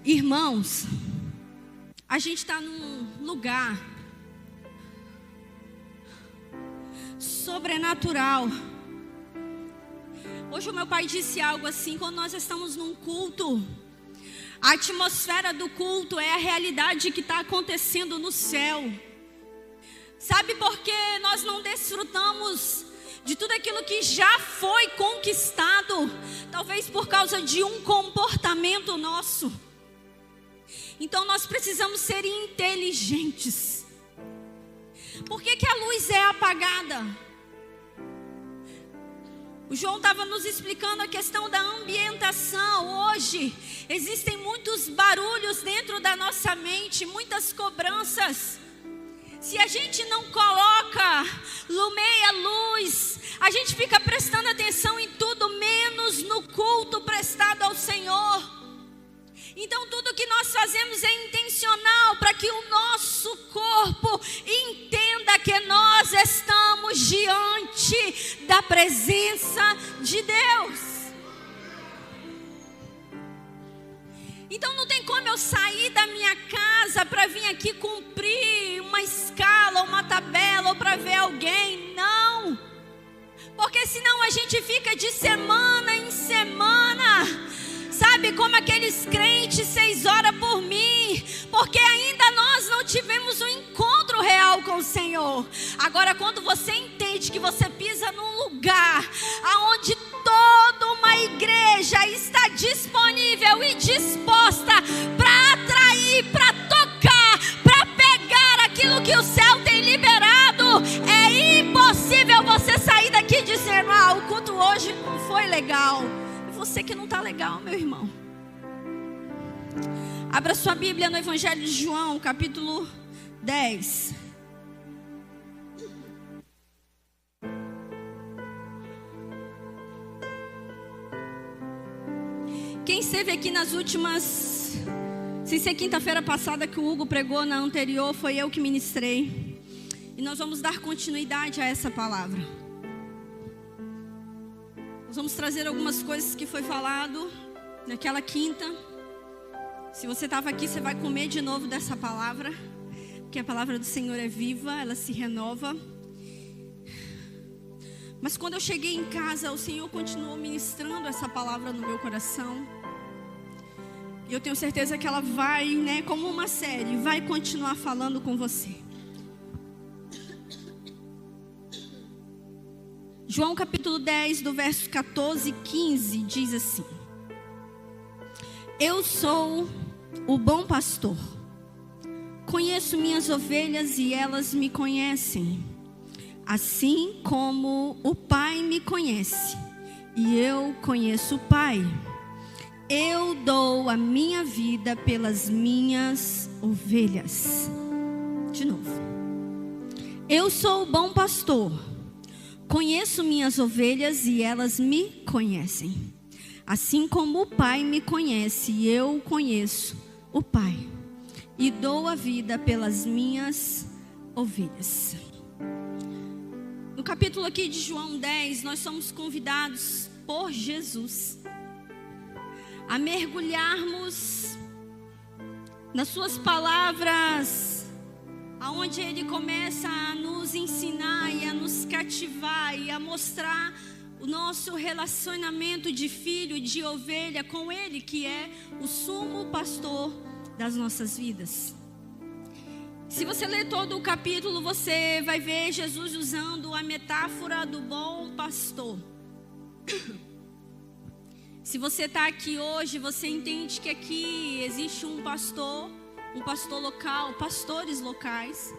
Irmãos, a gente está num lugar sobrenatural. Hoje o meu pai disse algo assim: quando nós estamos num culto, a atmosfera do culto é a realidade que está acontecendo no céu. Sabe por que nós não desfrutamos de tudo aquilo que já foi conquistado? Talvez por causa de um comportamento nosso. Então nós precisamos ser inteligentes. Por que a luz é apagada? O João estava nos explicando a questão da ambientação. Hoje existem muitos barulhos dentro da nossa mente, muitas cobranças. Se a gente não coloca, lumeia luz, a gente fica prestando atenção em tudo menos no culto prestado ao Senhor. Então tudo que nós fazemos é intencional para que o nosso corpo entenda que nós estamos diante da presença de Deus. Então não tem como eu sair da minha casa para vir aqui cumprir uma escala, uma tabela, ou para ver alguém. Não. Porque senão a gente fica de semana em semana, sabe, como aqueles crentes 6 horas por mim, porque ainda nós não tivemos um encontro real com o Senhor. Agora, quando você entende que você pisa num lugar aonde toda uma igreja está disponível e disposta para atrair, para tocar, para pegar aquilo que o céu tem liberado, é impossível você sair daqui dizendo: ah, o culto hoje não foi legal. Você que não está legal, meu irmão. Abra sua Bíblia no Evangelho de João, capítulo 10. Quem esteve aqui nas últimas, sem ser quinta-feira passada que o Hugo pregou, na anterior foi eu que ministrei. E nós vamos dar continuidade a essa palavra. Nós vamos trazer algumas coisas que foi falado naquela quinta. Se você estava aqui, você vai comer de novo dessa palavra, porque a palavra do Senhor é viva, ela se renova. Mas quando eu cheguei em casa, o Senhor continuou ministrando essa palavra no meu coração. E eu tenho certeza que ela vai, como uma série, vai continuar falando com você. João capítulo 10, do verso 14 e 15, diz assim: eu sou o bom pastor. Conheço minhas ovelhas e elas me conhecem, assim como o Pai me conhece e eu conheço o Pai. Eu dou a minha vida pelas minhas ovelhas. De novo. Eu sou o bom pastor. Conheço minhas ovelhas e elas me conhecem, assim como o Pai me conhece e eu conheço o Pai, e dou a vida pelas minhas ovelhas. No capítulo aqui de João 10, nós somos convidados por Jesus a mergulharmos nas suas palavras, aonde Ele começa a nos ensinar e a nos cativar e a mostrar o nosso relacionamento de filho e de ovelha com Ele, que é o sumo pastor das nossas vidas. Se você ler todo o capítulo, você vai ver Jesus usando a metáfora do bom pastor. Se você está aqui hoje, você entende que aqui existe um pastor local, pastores locais,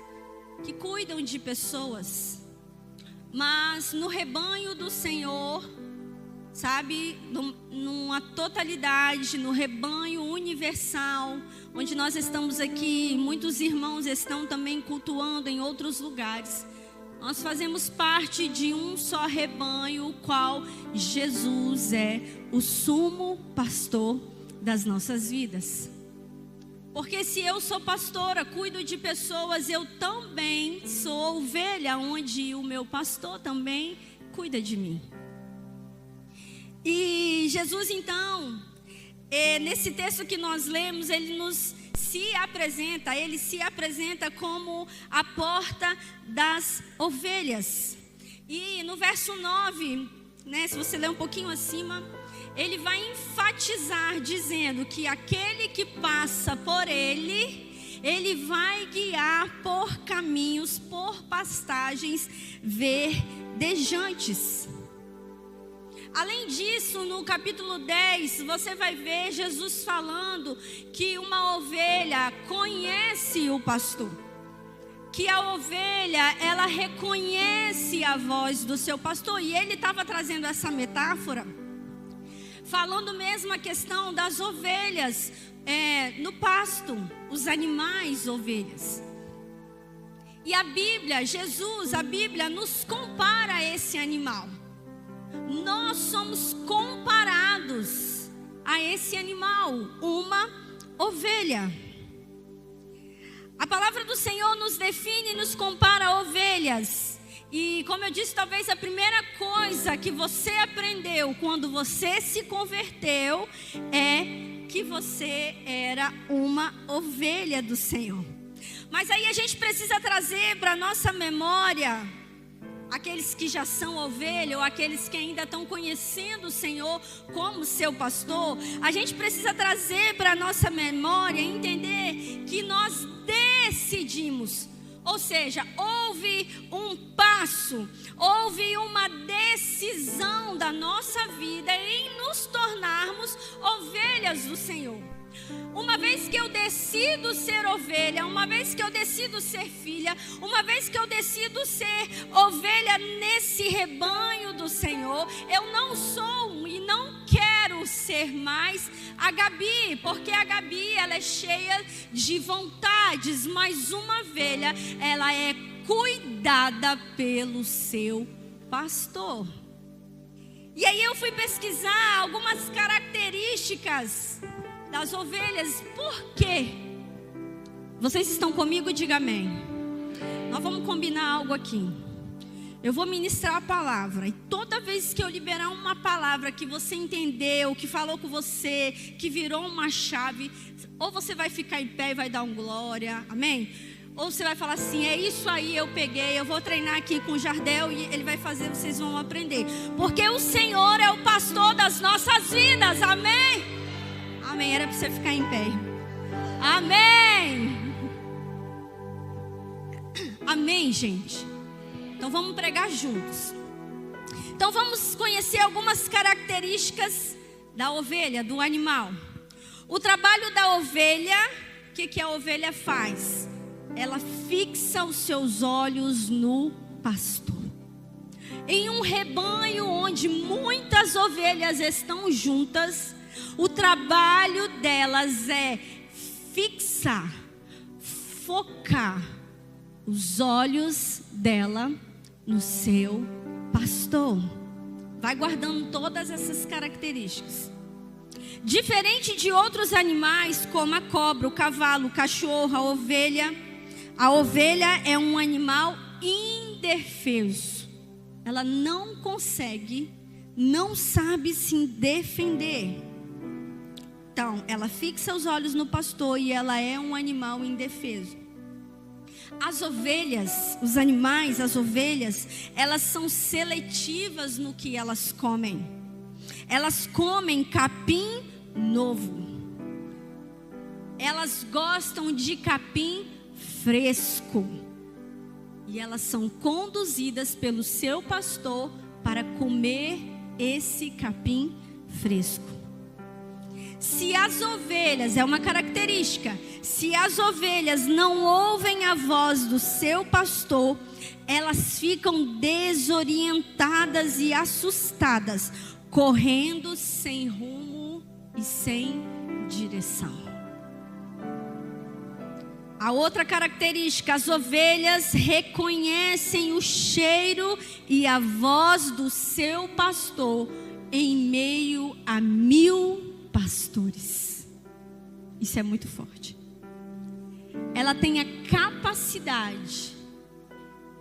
que cuidam de pessoas. Mas no rebanho do Senhor, sabe, numa totalidade, no rebanho universal, onde nós estamos aqui, muitos irmãos estão também cultuando em outros lugares. Nós fazemos parte de um só rebanho, o qual Jesus é o sumo pastor das nossas vidas. Porque se eu sou pastora, cuido de pessoas, eu também sou ovelha, onde o meu pastor também cuida de mim. E Jesus então, nesse texto que nós lemos, ele se apresenta como a porta das ovelhas. E no verso 9, se você ler um pouquinho acima, ele vai enfatizar dizendo que aquele que passa por ele vai guiar por caminhos, por pastagens verdejantes. Além disso, no capítulo 10, você vai ver Jesus falando que uma ovelha conhece o pastor. Que a ovelha, ela reconhece a voz do seu pastor. E ele estava trazendo essa metáfora, falando mesmo a questão das ovelhas no pasto, os animais ovelhas. E a Bíblia nos compara a esse animal. Nós somos comparados a esse animal, uma ovelha. A palavra do Senhor nos define e nos compara a ovelhas. E como eu disse, talvez a primeira coisa que você aprendeu quando você se converteu é que você era uma ovelha do Senhor. Mas aí a gente precisa trazer para a nossa memória, aqueles que já são ovelha ou aqueles que ainda estão conhecendo o Senhor como seu pastor, a gente precisa trazer para a nossa memória, entender que nós decidimos. Ou seja, houve um passo, houve uma decisão da nossa vida em nos tornarmos ovelhas do Senhor. Uma vez que eu decido ser ovelha, uma vez que eu decido ser filha, uma vez que eu decido ser ovelha nesse rebanho do Senhor, eu não sou e não quero ser mais a Gabi, porque a Gabi, ela é cheia de vontades, mas uma ovelha, ela é cuidada pelo seu pastor. E aí eu fui pesquisar algumas características das ovelhas. Por quê? Vocês estão comigo? Diga amém. Nós vamos combinar algo aqui. Eu vou ministrar a palavra, e toda vez que eu liberar uma palavra que você entendeu, que falou com você, que virou uma chave, ou você vai ficar em pé e vai dar um glória, amém? Ou você vai falar assim: é isso aí, eu peguei, eu vou treinar aqui com o Jardel e ele vai fazer, vocês vão aprender. Porque o Senhor é o pastor das nossas vidas, amém? Amém, era para você ficar em pé. Amém. Amém, gente. Então vamos pregar juntos. Então vamos conhecer algumas características da ovelha, do animal. O trabalho da ovelha, o que a ovelha faz? Ela fixa os seus olhos no pastor. Em um rebanho onde muitas ovelhas estão juntas, o trabalho delas é fixar, focar os olhos dela no seu pastor. Vai guardando todas essas características. Diferente de outros animais, como a cobra, o cavalo, o cachorro, a ovelha é um animal indefeso. Ela não consegue, não sabe se defender. Então, ela fixa os olhos no pastor e ela é um animal indefeso. As ovelhas, os animais, as ovelhas, elas são seletivas no que elas comem. Elas comem capim novo. Elas gostam de capim fresco. E elas são conduzidas pelo seu pastor para comer esse capim fresco. Se as ovelhas, é uma característica, se as ovelhas não ouvem a voz do seu pastor, elas ficam desorientadas e assustadas, correndo sem rumo e sem direção. A outra característica, as ovelhas reconhecem o cheiro e a voz do seu pastor em meio a 1000 pastores. Isso é muito forte. Ela tem a capacidade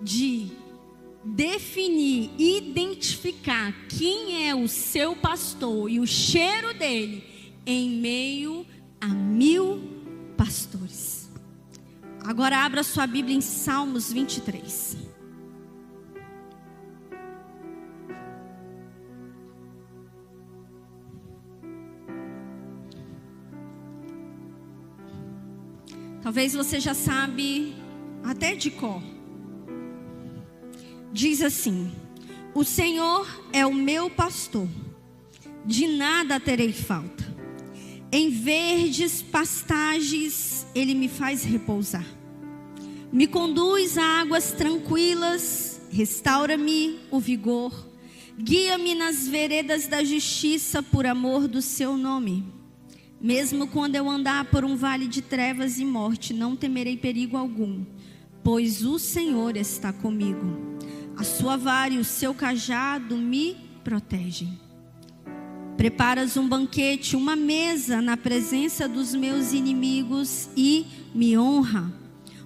de definir, identificar quem é o seu pastor e o cheiro dele em meio a 1000 pastores. Agora abra sua Bíblia em Salmos 23. Talvez você já sabe até de cor. Diz assim: o Senhor é o meu pastor, de nada terei falta. Em verdes pastagens Ele me faz repousar. Me conduz a águas tranquilas, restaura-me o vigor. Guia-me nas veredas da justiça por amor do seu nome. Mesmo quando eu andar por um vale de trevas e morte, não temerei perigo algum, pois o Senhor está comigo. A sua vara e o seu cajado me protegem. Preparas um banquete, uma mesa na presença dos meus inimigos e me honra,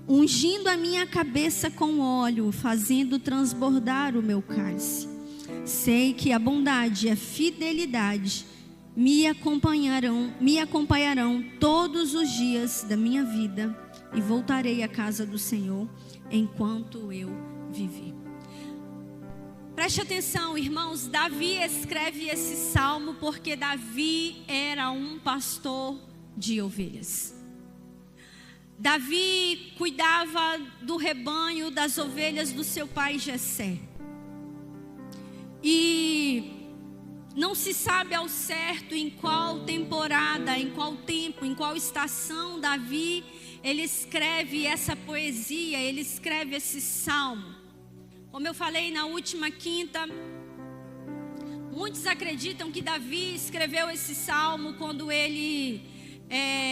ungindo a minha cabeça com óleo, fazendo transbordar o meu cálice. Sei que a bondade e a fidelidade me acompanharão todos os dias da minha vida, e voltarei à casa do Senhor enquanto eu viver. Preste atenção, irmãos. Davi escreve esse salmo porque Davi era um pastor de ovelhas. Davi cuidava do rebanho das ovelhas do seu pai Jessé. E não se sabe ao certo em qual temporada, em qual tempo, em qual estação Davi ele escreve essa poesia, ele escreve esse salmo. Como eu falei na última quinta, muitos acreditam que Davi escreveu esse salmo quando ele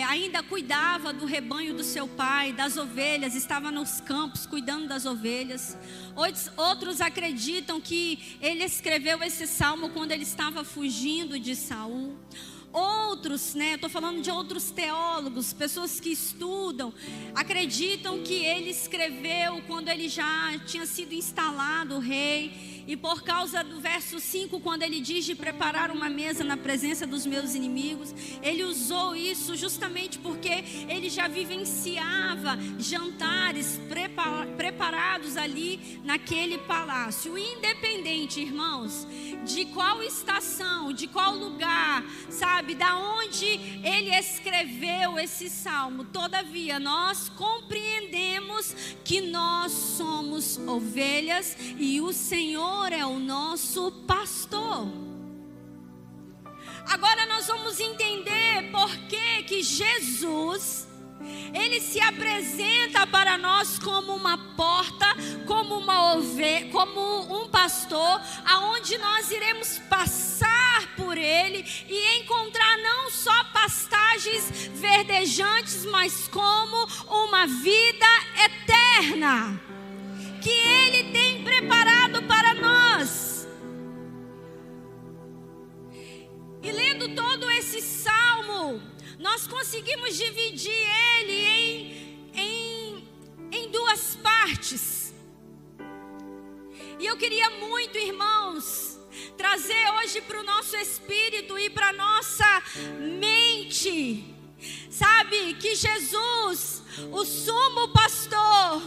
ainda cuidava do rebanho do seu pai, das ovelhas, estava nos campos cuidando das ovelhas. Outros acreditam que ele escreveu esse salmo quando ele estava fugindo de Saul. Outros, eu estou falando de outros teólogos, pessoas que estudam, acreditam que ele escreveu quando ele já tinha sido instalado rei. E por causa do verso 5, quando ele diz de preparar uma mesa na presença dos meus inimigos, ele usou isso justamente porque ele já vivenciava jantares preparados ali naquele palácio. Independente, irmãos, de qual estação, de qual lugar, sabe, da onde ele escreveu esse salmo, todavia nós compreendemos que nós somos ovelhas e o Senhor é o nosso pastor. Agora nós vamos entender por que Jesus, ele se apresenta para nós como uma porta, como uma ovelha, como um pastor, aonde nós iremos passar por ele e encontrar não só pastagens verdejantes, mas como uma vida eterna que ele tem preparado para nós. E lendo todo esse salmo, nós conseguimos dividir ele em duas partes. E eu queria muito, irmãos, trazer hoje para o nosso espírito e para a nossa mente, sabe, que Jesus, o sumo pastor,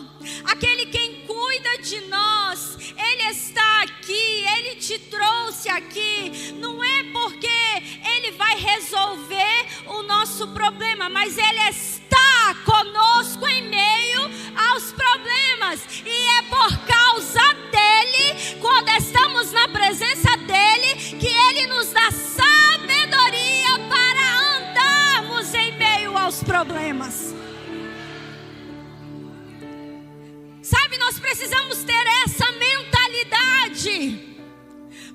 aquele quem cuida de nós, ele está aqui, ele te trouxe aqui, não é porque ele vai resolver o nosso problema, mas ele está conosco em meio aos problemas, e é por causa dele, quando estamos na presença dele, que ele nos dá sabedoria para andarmos em meio aos problemas. Sabe, nós precisamos ter essa mentalidade,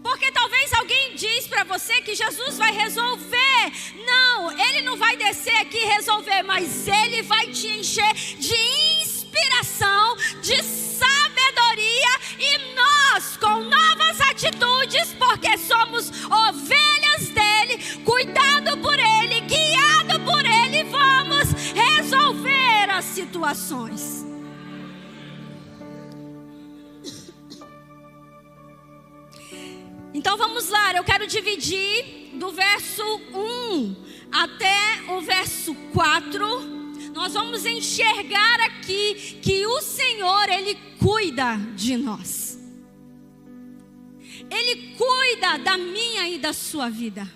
porque talvez alguém diz para você que Jesus vai resolver. Não, ele não vai descer aqui e resolver, mas ele vai te encher de inspiração, de sabedoria, e nós com novas atitudes, porque somos ovelhas dele, cuidado por ele, guiado por ele, vamos resolver as situações. Então vamos lá, eu quero dividir do verso 1 até o verso 4, nós vamos enxergar aqui que o Senhor, Ele cuida de nós. Ele cuida da minha e da sua vida.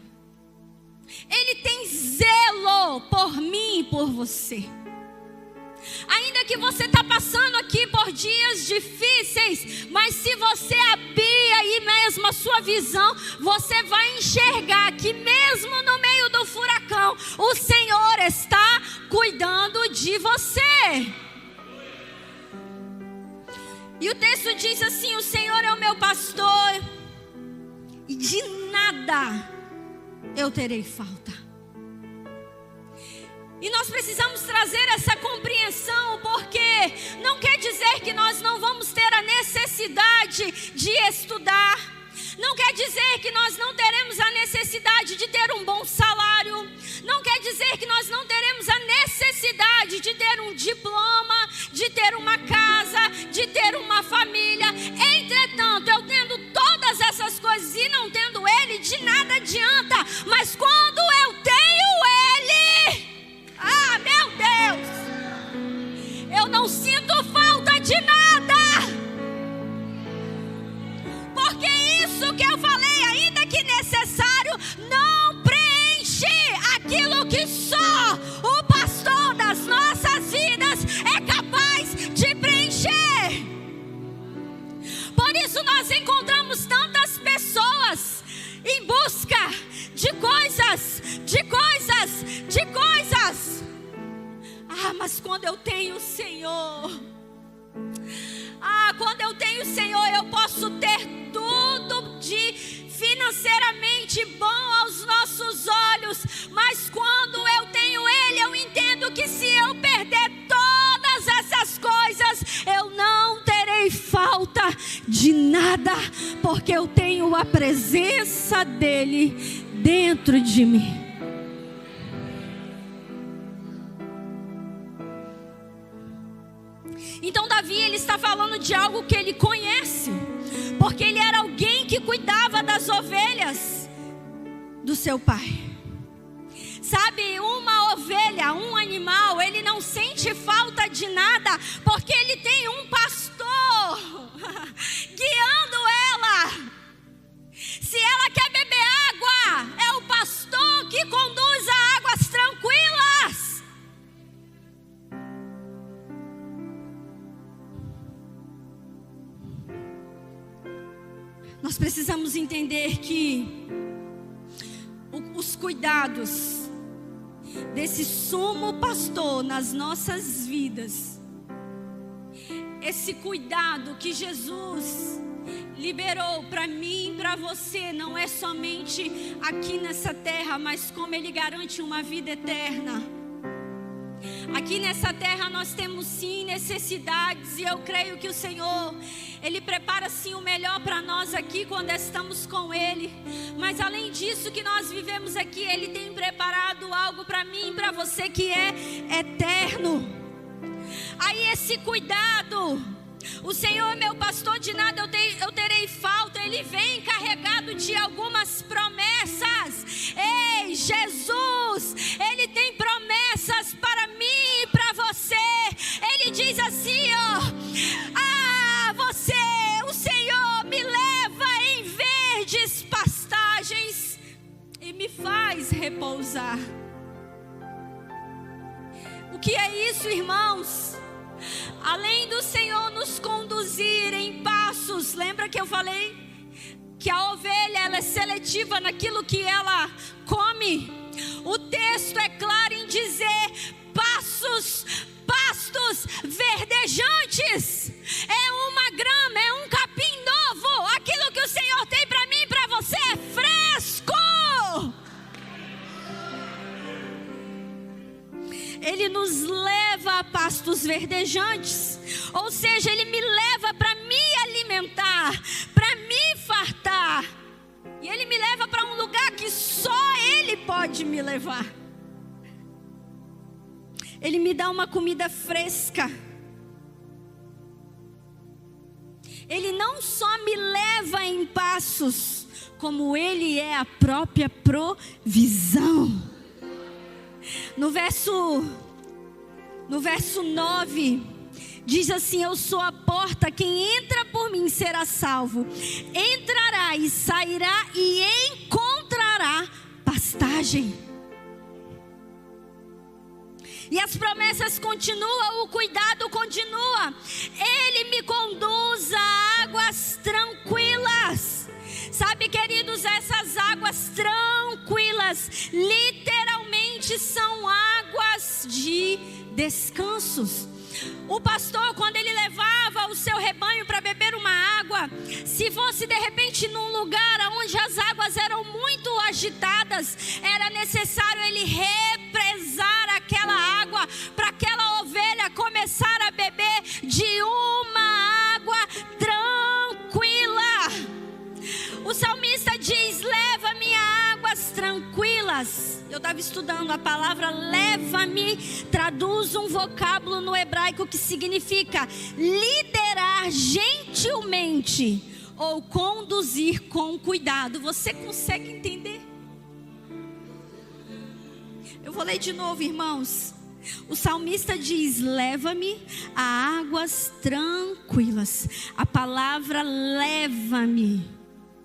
Ele tem zelo por mim e por você. Ainda que você está passando aqui por dias difíceis, mas se você abrir aí mesmo a sua visão, você vai enxergar que mesmo no meio do furacão, o Senhor está cuidando de você. E o texto diz assim: o Senhor é o meu pastor, e de nada eu terei falta. E nós precisamos trazer essa compreensão, porque não quer dizer que nós não vamos ter a necessidade de estudar. Não quer dizer que nós não teremos a necessidade de ter um bom salário. Não quer dizer que nós não teremos a necessidade de ter um diploma, de ter uma casa, de ter uma família. Entretanto, eu tendo todas essas coisas e não tendo Ele, de nada adianta. Mas quando eu tenho Ele, ah, meu Deus, eu não sinto falta de nada. Porque isso que eu falei, ainda que necessário, não preenche aquilo que só o pastor das nossas vidas é capaz de preencher. Por isso nós encontramos tantas pessoas em busca de coisas. Ah, mas quando eu tenho o Senhor, quando eu tenho o Senhor, eu posso ter tudo de financeiramente bom aos nossos olhos. Mas quando eu tenho Ele, eu entendo que se eu perder todas essas coisas, eu não terei falta de nada, porque eu tenho a presença dEle dentro de mim. Então Davi, ele está falando de algo que ele conhece, porque ele era alguém que cuidava das ovelhas do seu pai. Sabe, uma ovelha, um animal, ele não sente falta de nada, porque ele tem um pastor guiando ela. Se ela quer beber água, é o pastor que conduz a águas tranquilas. Nós precisamos entender que os cuidados desse sumo pastor nas nossas vidas, esse cuidado que Jesus liberou para mim e para você, não é somente aqui nessa terra, mas como Ele garante uma vida eterna. Aqui nessa terra nós temos sim necessidades, e eu creio que o Senhor, Ele prepara sim o melhor para nós aqui quando estamos com Ele. Mas além disso que nós vivemos aqui, Ele tem preparado algo para mim e para você que é eterno. Aí esse cuidado, o Senhor é meu pastor, de nada eu terei falta. Ele vem carregado de algumas promessas. Ei, Jesus, Ele tem promessas para mim e para você. Ele diz assim, o Senhor me leva em verdes pastagens e me faz repousar. O que é isso, irmãos? Além do Senhor nos conduzir em passos, lembra que eu falei que a ovelha ela é seletiva naquilo que ela come? O texto é claro em dizer pastos verdejantes. É uma grama, é um capim novo. Aquilo que o Senhor tem para mim e para você é fresco. Ele nos leva a pastos verdejantes, ou seja, Ele me leva para me alimentar, para me fartar, e Ele me leva para um lugar que só Ele pode me levar. Ele me dá uma comida fresca. Ele não só me leva em passos, como Ele é a própria provisão. No verso 9, diz assim: eu sou a porta, quem entra por mim será salvo. Entrará e sairá e encontrará pastagem. E as promessas continuam, o cuidado continua. Ele me conduz a águas tranquilas. Sabe, queridos, essas águas tranquilas literalmente são águas de descansos. O pastor, quando ele levava o seu rebanho para beber uma água, se fosse de repente num lugar onde as águas eram muito agitadas, era necessário ele represar aquela água para aquela ovelha começar a beber de uma água tranquila. O salmista diz: leva-me a águas tranquilas. Eu estava estudando a palavra leva-me, traduz um vocábulo no hebraico que significa liderar gentilmente ou conduzir com cuidado. Você consegue entender? Eu vou ler de novo, irmãos. O salmista diz: leva-me a águas tranquilas. A palavra leva-me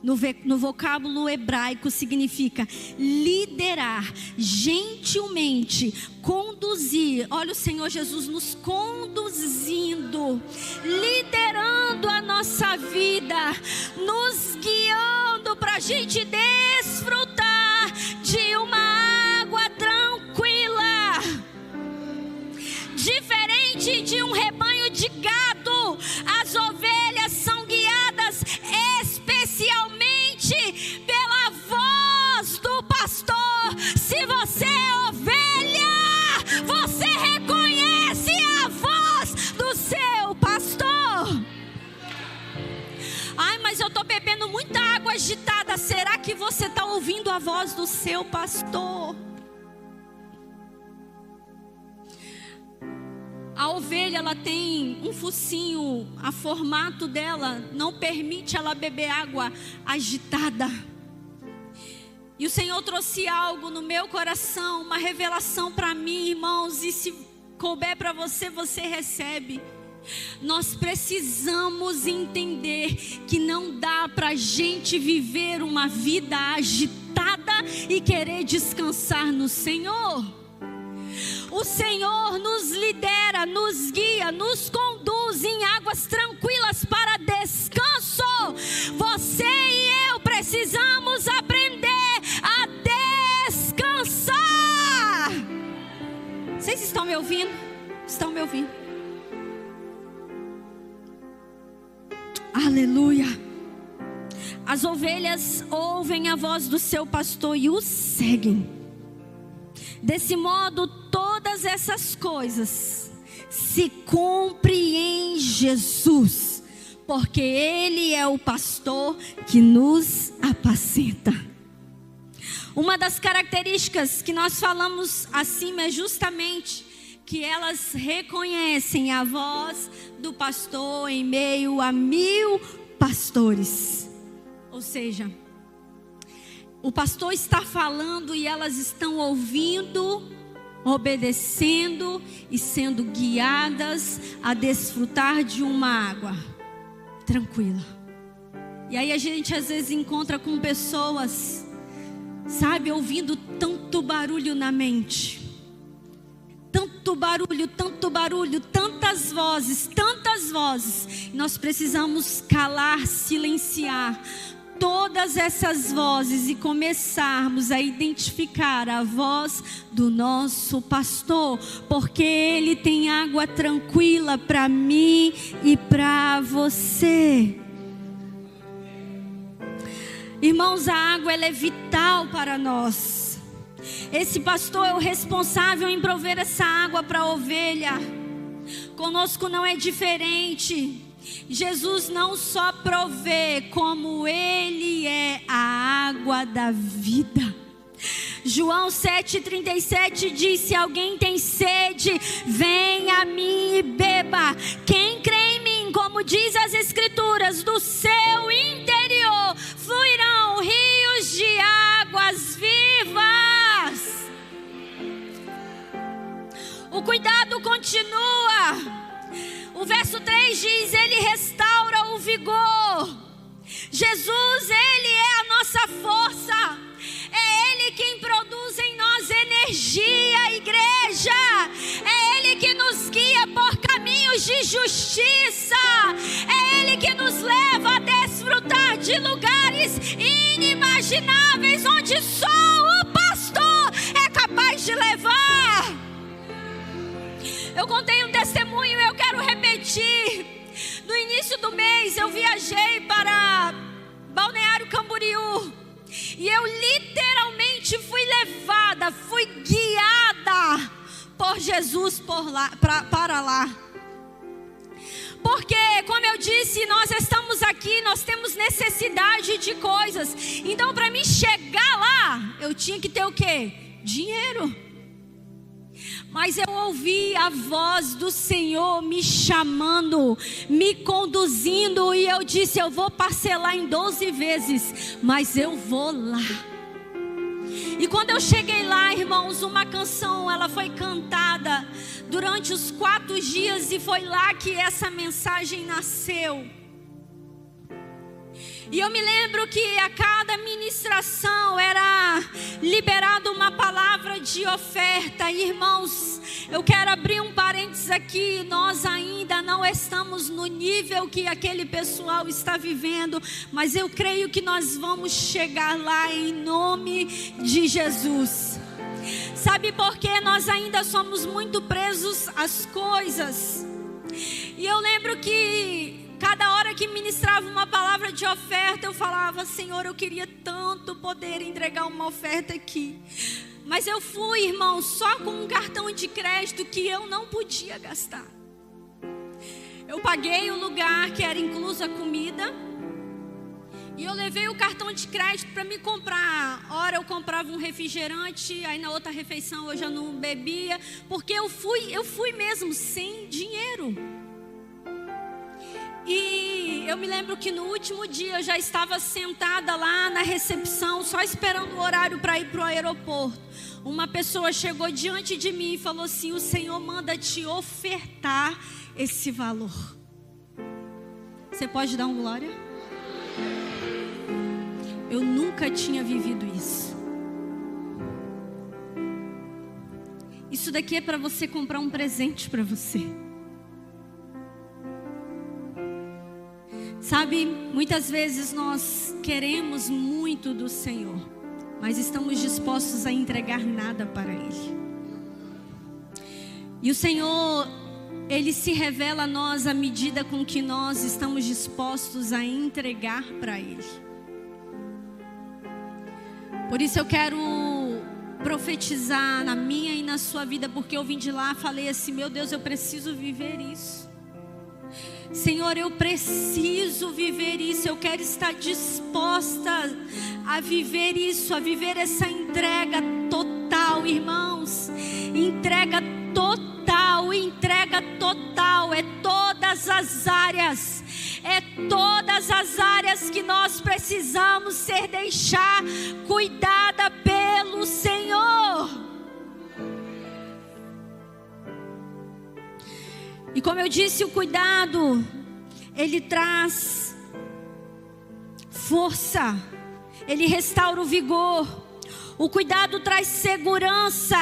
no vocábulo hebraico significa liderar gentilmente, conduzir. Olha o Senhor Jesus nos conduzindo, liderando a nossa vida, nos guiando para a gente desfrutar de uma água tranquila. Diferente de um rebanho de gado, as ovelhas são guiadas especialmente pela voz do pastor. Se você é ovelha, você reconhece a voz do seu pastor. Ai, mas eu estou bebendo muita água agitada. Será que você está ouvindo a voz do seu pastor? A ovelha, ela tem um focinho, a formato dela não permite ela beber água agitada. E o Senhor trouxe algo no meu coração, uma revelação para mim, irmãos, e se couber para você, você recebe. Nós precisamos entender que não dá para a gente viver uma vida agitada e querer descansar no Senhor. O Senhor nos lidera, nos guia, nos conduz em águas tranquilas para descanso. Você e eu precisamos aprender a descansar. Vocês estão me ouvindo? Estão me ouvindo? Aleluia. As ovelhas ouvem a voz do seu pastor e o seguem. Desse modo, todas essas coisas se cumprem em Jesus, porque Ele é o pastor que nos apacenta. Uma das características que nós falamos acima é justamente que elas reconhecem a voz do pastor em meio a 1000 pastores. Ou seja, o pastor está falando e elas estão ouvindo, obedecendo e sendo guiadas a desfrutar de uma água tranquila. E aí a gente às vezes encontra com pessoas, sabe, ouvindo tanto barulho na mente. Tanto barulho, tantas vozes. Nós precisamos calar, silenciar todas essas vozes e começarmos a identificar a voz do nosso pastor, porque Ele tem água tranquila para mim e para você. Irmãos, a água ela é vital para nós. Esse pastor é o responsável em prover essa água para a ovelha. Conosco não é diferente. Jesus não só provê, como Ele é a água da vida. João 7,37 diz: se alguém tem sede, vem a mim e beba. Quem crê em mim, como diz as Escrituras, do seu interior fluirão rios de águas vivas. cuidado continua. O verso 3 diz: Ele restaura o vigor. Jesus, Ele é a nossa força. É Ele quem produz em nós energia, igreja. É Ele que nos guia por caminhos de justiça. É Ele que nos leva a desfrutar de lugares inimagináveis, onde só o pastor é capaz de levar. Eu contei um testemunho e eu quero repetir. No início do mês eu viajei para Balneário Camboriú. E eu literalmente fui levada, fui guiada por Jesus para lá. Porque, como eu disse, nós estamos aqui, nós temos necessidade de coisas. Então, para mim chegar lá, eu tinha que ter o quê? Dinheiro. Mas eu ouvi a voz do Senhor me chamando, me conduzindo, e eu disse: eu vou parcelar em 12 vezes, mas eu vou lá. E quando eu cheguei lá, irmãos, uma canção, ela foi cantada durante os 4 dias, e foi lá que essa mensagem nasceu. E eu me lembro que a cada ministração era liberada uma palavra de oferta. Irmãos, eu quero abrir um parênteses aqui. Nós ainda não estamos no nível que aquele pessoal está vivendo, mas eu creio que nós vamos chegar lá em nome de Jesus. Sabe por quê? Nós ainda somos muito presos às coisas. E eu lembro que cada hora que ministrava uma palavra de oferta, eu falava: Senhor, eu queria tanto poder entregar uma oferta aqui. Mas eu fui, irmão, só com um cartão de crédito que eu não podia gastar. Eu paguei o lugar que era incluso a comida. E eu levei o cartão de crédito para me comprar. Ora eu comprava um refrigerante, aí na outra refeição eu já não bebia. Porque eu fui mesmo sem dinheiro. E eu me lembro que no último dia eu já estava sentada lá na recepção, só esperando o horário para ir para o aeroporto. Uma pessoa chegou diante de mim e falou assim: o Senhor manda te ofertar esse valor. Você pode dar um glória? Eu nunca tinha vivido isso. Isso daqui é para você comprar um presente para você. Sabe, muitas vezes nós queremos muito do Senhor, mas estamos dispostos a entregar nada para Ele. E o Senhor, Ele se revela a nós à medida com que nós estamos dispostos a entregar para Ele. Por isso eu quero profetizar na minha e na sua vida, porque eu vim de lá e falei assim: meu Deus, eu preciso viver isso. Senhor, eu preciso viver isso. Eu quero estar disposta a viver isso, a viver essa entrega total, irmãos. Entrega total, entrega total. É todas as áreas. É todas as áreas que nós precisamos deixar cuidada pelo Senhor. E como eu disse, o cuidado, ele traz força, ele restaura o vigor. O cuidado traz segurança.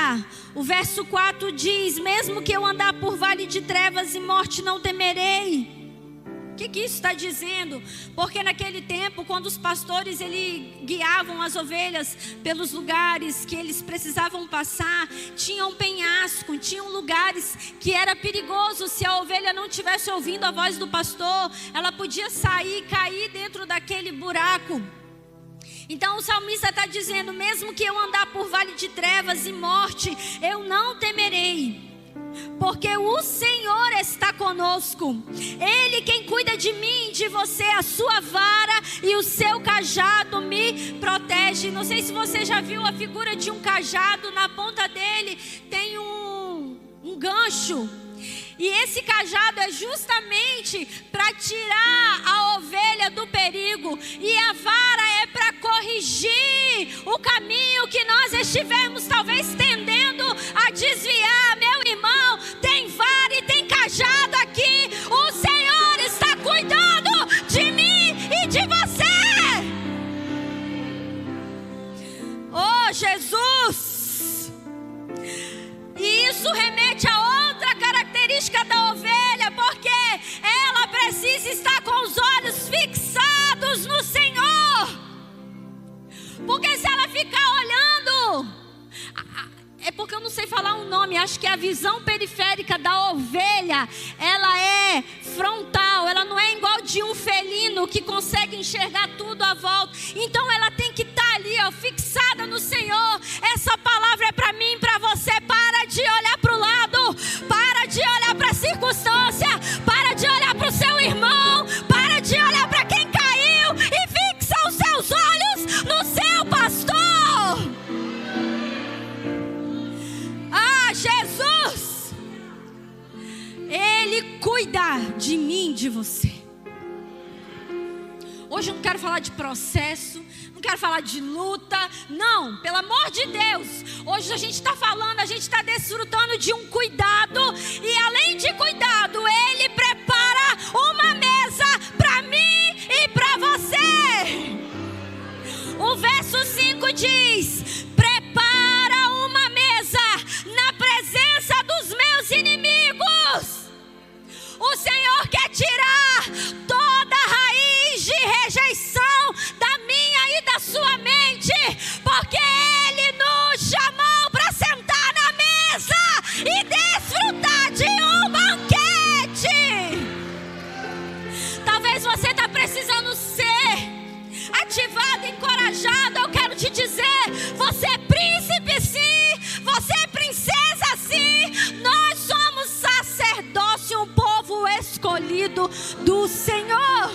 O verso 4 diz: mesmo que eu andar por vale de trevas e morte, não temerei. O que isso está dizendo? Porque naquele tempo, quando os pastores guiavam as ovelhas pelos lugares que eles precisavam passar, tinha um penhasco, tinham lugares que era perigoso. Se a ovelha não estivesse ouvindo a voz do pastor, ela podia sair e cair dentro daquele buraco. Então o salmista está dizendo: mesmo que eu andar por vale de trevas e morte, eu não temerei. Porque o Senhor está conosco. Ele quem cuida de mim, de você. A sua vara e o seu cajado me protege. Não sei se você já viu a figura de um cajado. Na ponta dele tem um gancho. E esse cajado é justamente para tirar a ovelha do perigo. E a vara é para corrigir o caminho que nós estivermos talvez tendendo a desviar. Meu irmão, remete a outra característica da ovelha, porque ela precisa estar com os olhos fixados no Senhor. Porque se ela ficar olhando, é porque eu não sei falar um nome, acho que a visão periférica da ovelha, ela é frontal, ela não é igual de um felino que consegue enxergar tudo à volta. Então ela tem que estar ali, ó, fixada no Senhor. Essa palavra é para mim e para você. Para de olhar para o lado, para de olhar para a circunstância, para de olhar para o seu irmão, para de olhar para quem caiu e fixa os seus olhos no seu pastor. Jesus, Ele cuida de mim, de você. Hoje eu não quero falar de processo, não quero falar de luta, não, pelo amor de Deus. Hoje a gente está falando, a gente está desfrutando de um cuidado, e além de cuidado, Ele prepara uma mesa para mim e para você. O verso 5 diz: prepara uma mesa na presença dos meus inimigos. O Senhor quer tirar toda a raiz de rejeição da minha e da sua mente, porque Ele nos chamou para sentar na mesa e desfrutar de um banquete. Talvez você está precisando ser ativado, encorajado. Eu quero te dizer: você é príncipe sim, você é princesa sim. Nós somos sacerdócio, um povo escolhido do Senhor.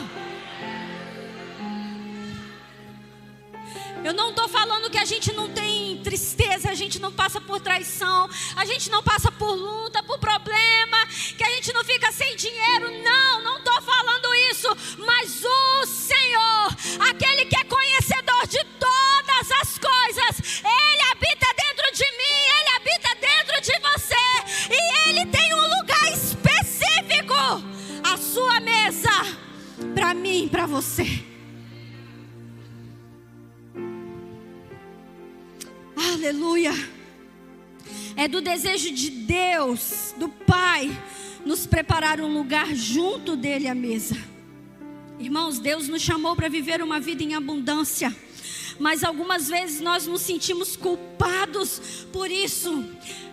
Eu não estou falando que a gente não tem tristeza, a gente não passa por traição, a gente não passa por luta, por problema, que a gente não fica sem dinheiro. Não estou falando isso. Mas o Senhor, aquele que é conhecedor de todas as coisas, Ele habita dentro de mim, Ele habita dentro de você, e Ele tem um lugar específico, a sua mesa, para mim e para você. Aleluia. É do desejo de Deus, do Pai, nos preparar um lugar junto dele à mesa. Irmãos, Deus nos chamou para viver uma vida em abundância, mas algumas vezes nós nos sentimos culpados por isso.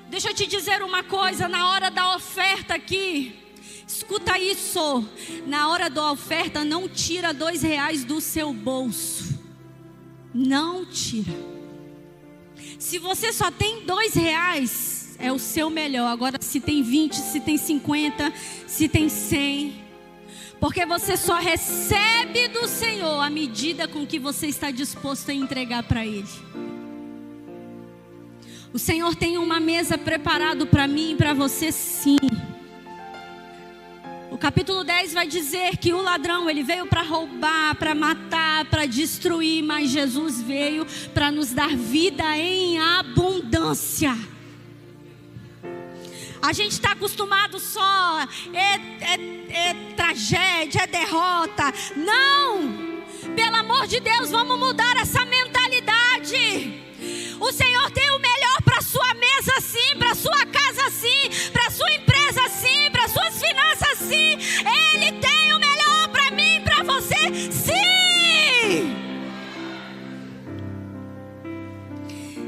Deixa eu te dizer uma coisa: na hora da oferta aqui, escuta isso, na hora da oferta não tira R$2 do seu bolso. Não tira. Se você só tem R$2, é o seu melhor. Agora, se tem 20, se tem 50, se tem 100, porque você só recebe do Senhor à medida com que você está disposto a entregar para Ele. O Senhor tem uma mesa preparada para mim e para você, sim. O capítulo 10 vai dizer que o ladrão, ele veio para roubar, para matar, para destruir, mas Jesus veio para nos dar vida em abundância. A gente está acostumado só, é tragédia, é derrota. Não! Pelo amor de Deus, vamos mudar essa mentalidade. O Senhor tem o melhor para a sua mesa sim, para a sua casa sim, para a sua empresa sim, para as suas finanças sim. Ele tem o melhor para mim e para você sim.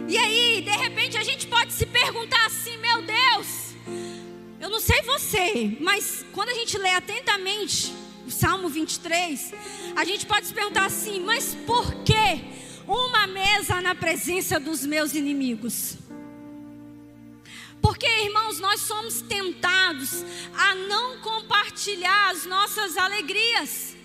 E aí, de repente a gente pode se perguntar assim: meu Deus, eu não sei você, mas quando a gente lê atentamente o Salmo 23, a gente pode se perguntar assim: mas por que uma mesa na presença dos meus inimigos? Porque, irmãos, nós somos tentados a não compartilhar as nossas alegrias.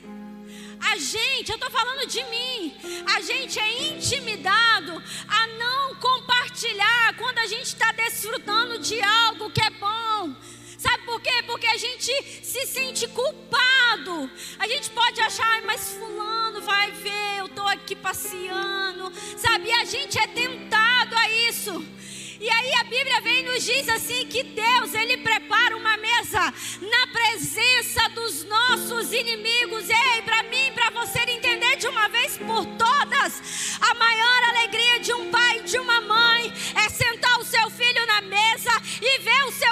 A gente, eu estou falando de mim, a gente é intimidado a não compartilhar quando a gente está desfrutando de algo que é bom. Sabe por quê? Porque a gente se sente culpado. A gente pode achar: mas fulano vai ver, eu estou aqui passeando, sabe? E a gente é tentado a isso. E aí a Bíblia vem e nos diz assim que Deus, Ele prepara uma mesa na presença dos nossos inimigos. Ei, para mim, para você entender de uma vez por todas, a maior alegria de um pai e de uma mãe é sentar o seu filho na mesa e ver o seu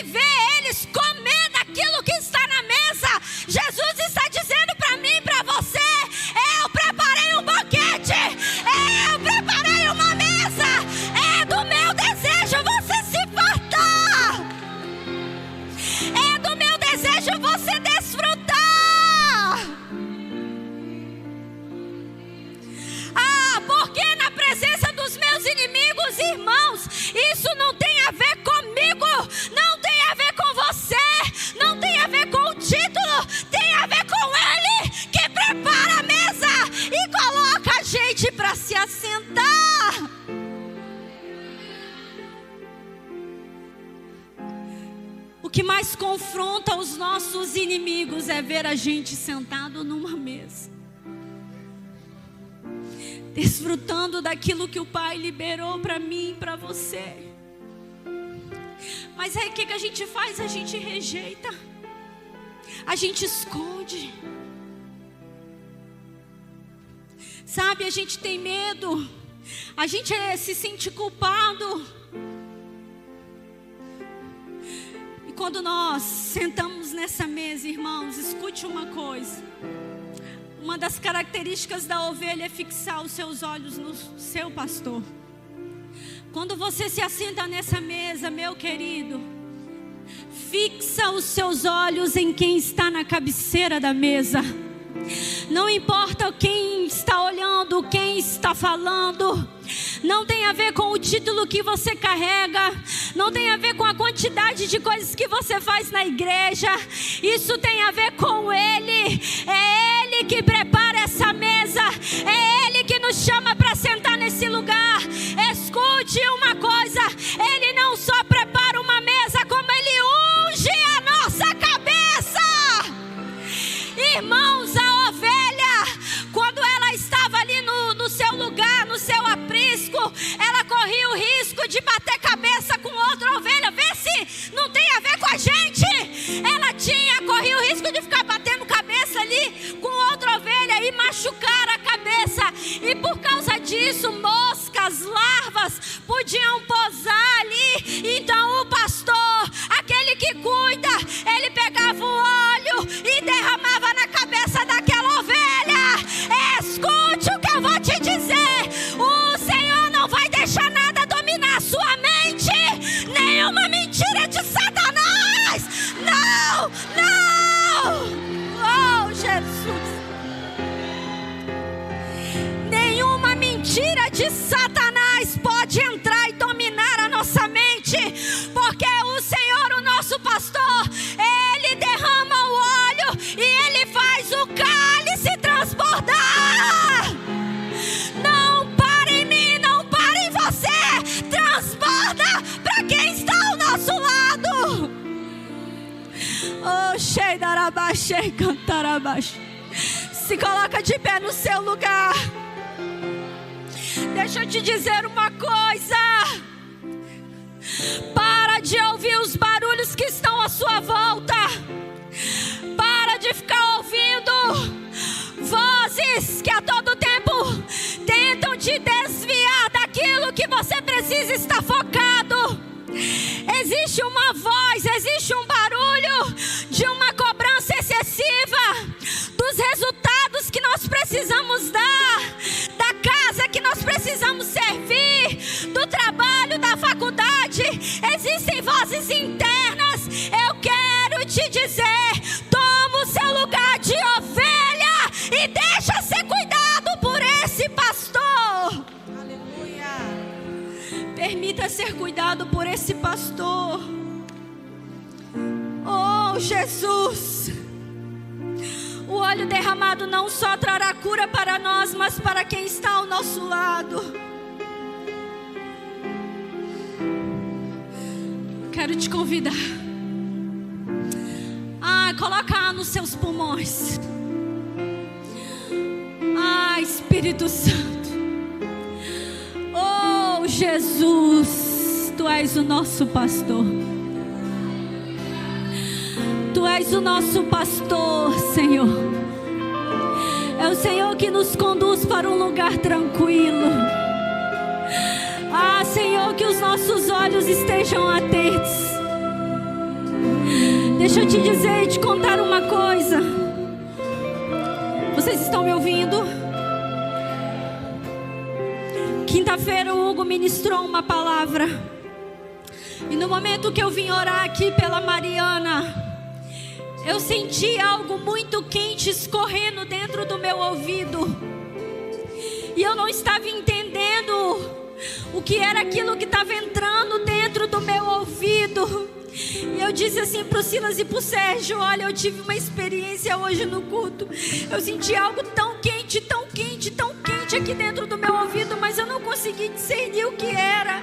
e ver eles comendo aquilo que está na mesa. Jesus está dizendo para mim e para você: eu preparei um banquete, eu preparei uma mesa. É do meu desejo você se fartar, é do meu desejo você desfrutar. Porque na presença dos meus inimigos, irmãos, isso não tem a ver comigo, não tem a ver com você, não tem a ver com o título, tem a ver com Ele que prepara a mesa e coloca a gente para se assentar. O que mais confronta os nossos inimigos é ver a gente sentado numa mesa, desfrutando daquilo que o Pai liberou para mim e para você. Mas aí o que a gente faz? A gente rejeita, a gente esconde, sabe? A gente tem medo, a gente se sente culpado. E quando nós sentamos nessa mesa, irmãos, escute uma coisa: uma das características da ovelha é fixar os seus olhos no seu pastor. Quando você se assenta nessa mesa, meu querido, fixa os seus olhos em quem está na cabeceira da mesa. Não importa quem está olhando, quem está falando. Não tem a ver com o título que você carrega. Não tem a ver com a quantidade de coisas que você faz na igreja. Isso tem a ver com Ele. É Ele que prepara essa mesa. É Ele que nos chama para sentar nesse lugar. Escute uma coisa: Ele não só prepara uma mesa, como Ele unge a nossa cabeça. Irmãos, a ovelha, quando ela estava ali no seu lugar, no seu aprisco, ela corria o risco de bater cabeça com outra ovelha. Vê se não tem a ver com a gente. Ela corria o risco de ficar batendo cabeça ali com outra ovelha e machucar a cabeça. E por causa disso, moscas, larvas podiam posar ali. Então o pastor, aquele que cuida, ele pegava o óleo e derramava na cabeça daquela ovelha. Escute o que eu vou te dizer: o Senhor não vai deixar nada dominar a sua mente, nenhuma mentira de Satanás. Não, não. Oh, Jesus. Nenhuma mentira de Satanás pode entrar e dominar a nossa mente, porque o Senhor, o nosso pastor, Ele derrama o óleo e Ele faz o cálice transbordar. Não para em mim, não para em você. Transborda para quem está ao nosso lado. Oh, Sheidarabaxei, Cantarabaxei. Se coloca de pé no seu lugar. Deixa eu te dizer uma coisa: para de ouvir os barulhos que estão à sua volta. Para de ficar ouvindo vozes que a todo tempo tentam te desviar daquilo que você precisa estar focado. Existe uma voz, existe um barulho de uma cobrança excessiva dos resultados que nós precisamos dar, da casa que nós precisamos servir, do trabalho, da faculdade. Existem vozes internas. Eu quero te dizer: toma o seu lugar de ovelha e deixa ser cuidado por esse pastor. Aleluia. Permita ser cuidado por esse pastor. Oh, Jesus. O óleo derramado não só trará cura para nós, mas para quem está ao nosso lado. Quero te convidar. Coloca nos seus pulmões. Espírito Santo. Oh, Jesus, Tu és o nosso pastor. Tu és o nosso pastor, Senhor. É o Senhor que nos conduz para um lugar tranquilo. Senhor, que os nossos olhos estejam atentos. Deixa eu te dizer e te contar uma coisa. Vocês estão me ouvindo? Quinta-feira o Hugo ministrou uma palavra. E no momento que eu vim orar aqui pela Mariana, eu senti algo muito quente escorrendo dentro do meu ouvido. E eu não estava entendendo o que era aquilo que estava entrando dentro do meu ouvido. E eu disse assim para o Silas e para o Sérgio: olha, eu tive uma experiência hoje no culto. Eu senti algo tão quente, tão quente, tão quente aqui dentro do meu ouvido, mas eu não consegui discernir o que era.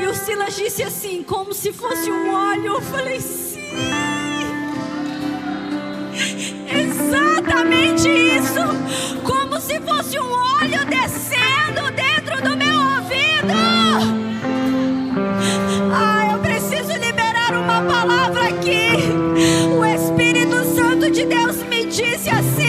E o Silas disse assim, como se fosse um óleo. Eu falei, sim, exatamente isso. Como se fosse um óleo descendo dentro do meu ouvido. Eu preciso liberar uma palavra aqui. O Espírito Santo de Deus me disse assim: